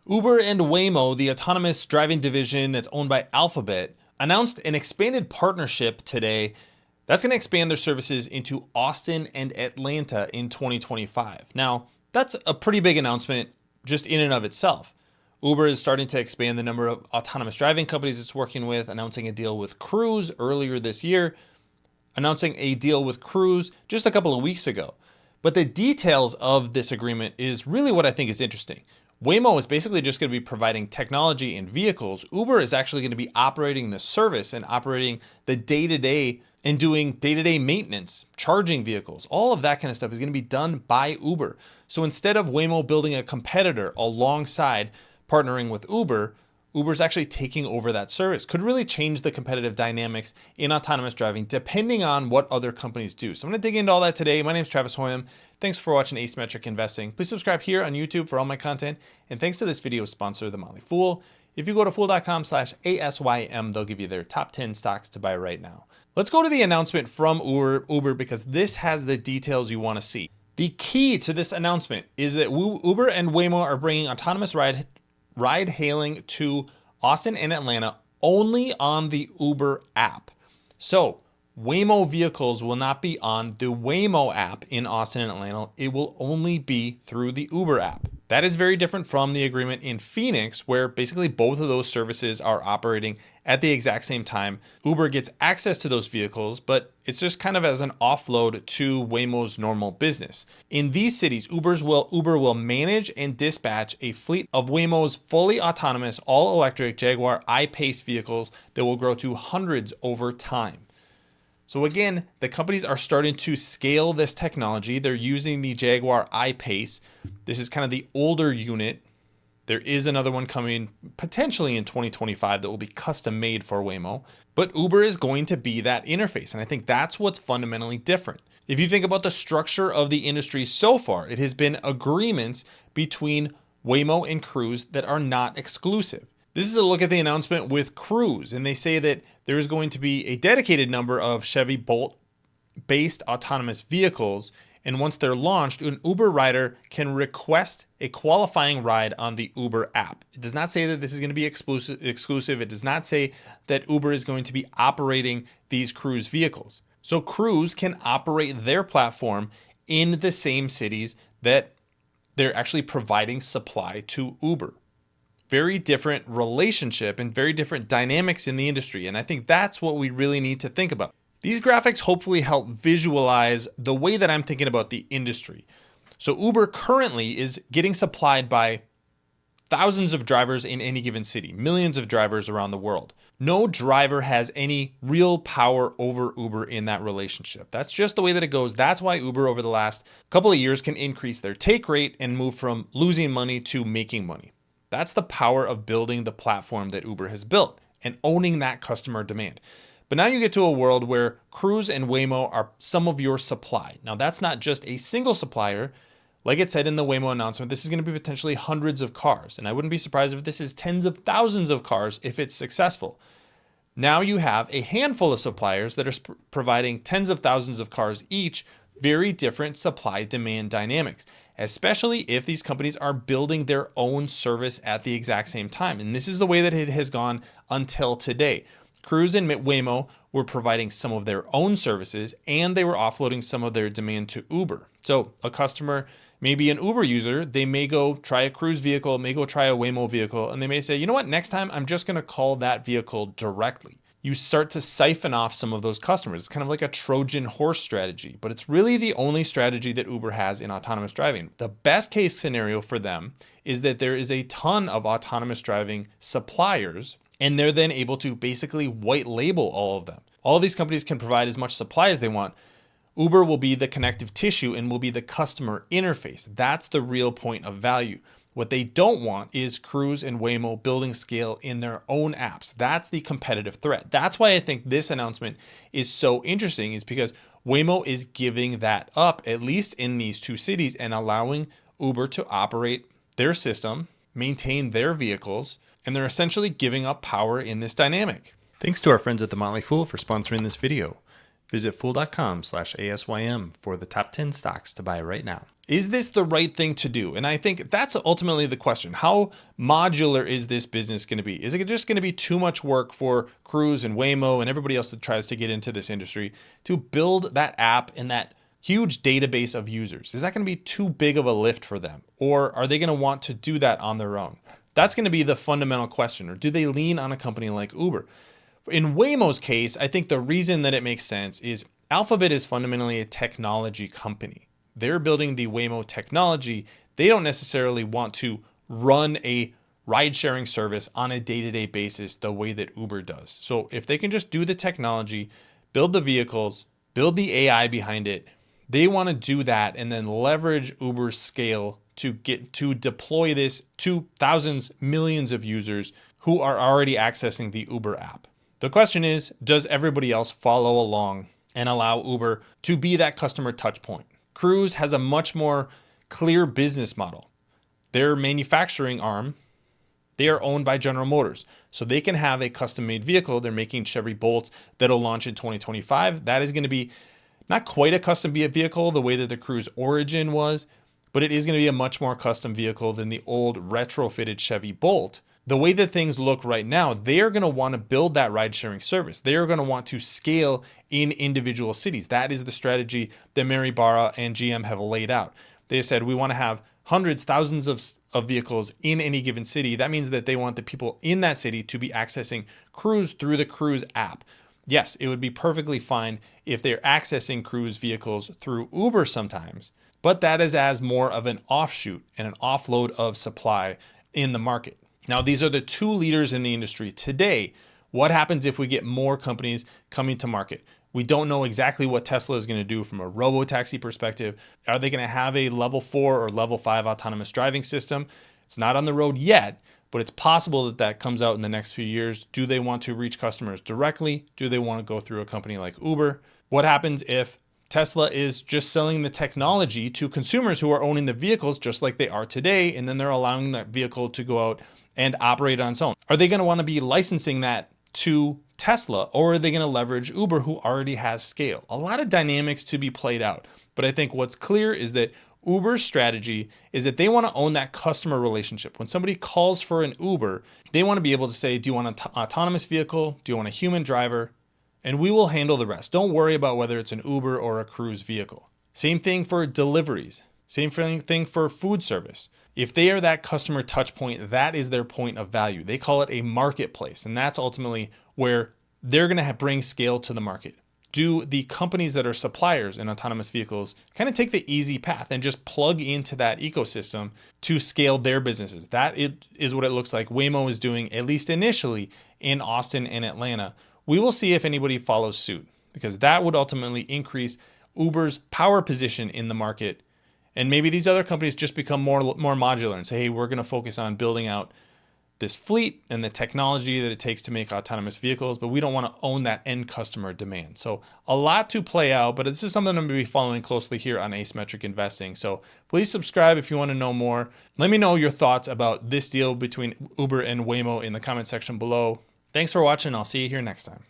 Uber and Waymo, the autonomous driving division that's owned by Alphabet, announced an expanded partnership today that's going to expand their services into Austin and Atlanta in 2025. Now, that's a pretty big announcement just in and of itself. Uber is starting to expand the number of autonomous driving companies it's working with, announcing a deal with Cruise earlier this year, announcing a deal with Cruise just a couple of weeks ago. But the details of this agreement is really what I think is interesting. Waymo is basically just going to be providing technology and vehicles. Uber is actually going to be operating the service and operating the day-to-day and doing day-to-day maintenance, charging vehicles. All of that kind of stuff is going to be done by Uber. So instead of Waymo building a competitor alongside partnering with Uber, Uber's actually taking over that service. Could really change the competitive dynamics in autonomous driving depending on what other companies do. So I'm going to dig into all that today. My name is Travis Hoium. Thanks for watching Asymmetric Investing. Please subscribe here on YouTube for all my content. And thanks to this video sponsor, The Motley Fool. If you go to fool.com/ASYM, they'll give you their top 10 stocks to buy right now. Let's go to the announcement from Uber because this has the details you want to see. The key to this announcement is that Uber and Waymo are bringing autonomous ride hailing to Austin and Atlanta only on the Uber app. So Waymo vehicles will not be on the Waymo app in Austin and Atlanta. It will only be through the Uber app. That is very different from the agreement in Phoenix, where basically both of those services are operating at the exact same time. Uber gets access to those vehicles, but it's just kind of as an offload to Waymo's normal business. In these cities, Uber will manage and dispatch a fleet of Waymo's fully autonomous, all-electric Jaguar I-Pace vehicles that will grow to hundreds over time. So again, the companies are starting to scale this technology. They're using the Jaguar I-Pace. This is kind of the older unit. There is another one coming potentially in 2025 that will be custom made for Waymo, but Uber is going to be that interface. And I think that's what's fundamentally different. If you think about the structure of the industry so far, it has been agreements between Waymo and Cruise that are not exclusive. This is a look at the announcement with Cruise, and they say that there is going to be a dedicated number of Chevy Bolt-based autonomous vehicles, and once they're launched, an Uber rider can request a qualifying ride on the Uber app. It does not say that this is going to be exclusive. It does not say that Uber is going to be operating these Cruise vehicles. So Cruise can operate their platform in the same cities that they're actually providing supply to Uber. Very different relationship and very different dynamics in the industry. And I think that's what we really need to think about. These graphics hopefully help visualize the way that I'm thinking about the industry. So Uber currently is getting supplied by thousands of drivers in any given city, millions of drivers around the world. No driver has any real power over Uber in that relationship. That's just the way that it goes. That's why Uber over the last couple of years can increase their take rate and move from losing money to making money. That's the power of building the platform that Uber has built and owning that customer demand. But now you get to a world where Cruise and Waymo are some of your supply. Now that's not just a single supplier. Like it said in the Waymo announcement, this is going to be potentially hundreds of cars. And I wouldn't be surprised if this is tens of thousands of cars if it's successful. Now you have a handful of suppliers that are providing tens of thousands of cars each, very different supply-demand dynamics, especially if these companies are building their own service at the exact same time. And this is the way that it has gone until today. Cruise and Waymo were providing some of their own services and they were offloading some of their demand to Uber. So a customer, maybe an Uber user, they may go try a Cruise vehicle, may go try a Waymo vehicle, and they may say, you know what, next time I'm just going to call that vehicle directly. You start to siphon off some of those customers. It's kind of like a Trojan horse strategy, but it's really the only strategy that Uber has in autonomous driving. The best case scenario for them is that there is a ton of autonomous driving suppliers, and they're then able to basically white label all of them. All of these companies can provide as much supply as they want. Uber will be the connective tissue and will be the customer interface. That's the real point of value. What they don't want is Cruise and Waymo building scale in their own apps. That's the competitive threat. That's why I think this announcement is so interesting, is because Waymo is giving that up, at least in these two cities, and allowing Uber to operate their system, maintain their vehicles, and they're essentially giving up power in this dynamic. Thanks to our friends at The Motley Fool for sponsoring this video. Visit fool.com/ASYM for the top 10 stocks to buy right now. Is this the right thing to do? And I think that's ultimately the question. How modular is this business going to be? Is it just going to be too much work for Cruise and Waymo and everybody else that tries to get into this industry to build that app and that huge database of users? Is that going to be too big of a lift for them? Or are they going to want to do that on their own? That's going to be the fundamental question. Or do they lean on a company like Uber? In Waymo's case, I think the reason that it makes sense is Alphabet is fundamentally a technology company. They're building the Waymo technology. They don't necessarily want to run a ride-sharing service on a day-to-day basis the way that Uber does. So if they can just do the technology, build the vehicles, build the AI behind it, they want to do that and then leverage Uber's scale to get to deploy this to thousands, millions of users who are already accessing the Uber app. The question is, does everybody else follow along and allow Uber to be that customer touch point? Cruise has a much more clear business model. Their manufacturing arm, they are owned by General Motors. So they can have a custom-made vehicle. They're making Chevy Bolts that'll launch in 2025. That is going to be not quite a custom vehicle the way that the Cruise Origin was, but it is going to be a much more custom vehicle than the old retrofitted Chevy Bolt. The way that things look right now, they are going to want to build that ride-sharing service. They are going to want to scale in individual cities. That is the strategy that Mary Barra and GM have laid out. They said, we want to have hundreds, thousands of vehicles in any given city. That means that they want the people in that city to be accessing Cruise through the Cruise app. Yes, it would be perfectly fine if they're accessing Cruise vehicles through Uber sometimes, but that is as more of an offshoot and an offload of supply in the market. Now, these are the two leaders in the industry today. What happens if we get more companies coming to market? We don't know exactly what Tesla is going to do from a robo-taxi perspective. Are they going to have a level 4 or level 5 autonomous driving system? It's not on the road yet, but it's possible that that comes out in the next few years. Do they want to reach customers directly? Do they want to go through a company like Uber? What happens if Tesla is just selling the technology to consumers who are owning the vehicles just like they are today, and then they're allowing that vehicle to go out and operate on its own? Are they going to want to be licensing that to Tesla, or are they going to leverage Uber, who already has scale? A lot of dynamics to be played out. But I think what's clear is that Uber's strategy is that they want to own that customer relationship. When somebody calls for an Uber, they want to be able to say, do you want an autonomous vehicle? Do you want a human driver? And we will handle the rest. Don't worry about whether it's an Uber or a Cruise vehicle. Same thing for deliveries. Same thing for food service. If they are that customer touch point, that is their point of value. They call it a marketplace, and that's ultimately where they're going to bring scale to the market. Do the companies that are suppliers in autonomous vehicles kind of take the easy path and just plug into that ecosystem to scale their businesses? That is what it looks like Waymo is doing, at least initially, in Austin and Atlanta. We will see if anybody follows suit, because that would ultimately increase Uber's power position in the market. And maybe these other companies just become more modular and say, hey, we're going to focus on building out this fleet and the technology that it takes to make autonomous vehicles, but we don't want to own that end customer demand. So a lot to play out, but this is something I'm going to be following closely here on Asymmetric Investing. So please subscribe if you want to know more. Let me know your thoughts about this deal between Uber and Waymo in the comment section below. Thanks for watching. I'll see you here next time.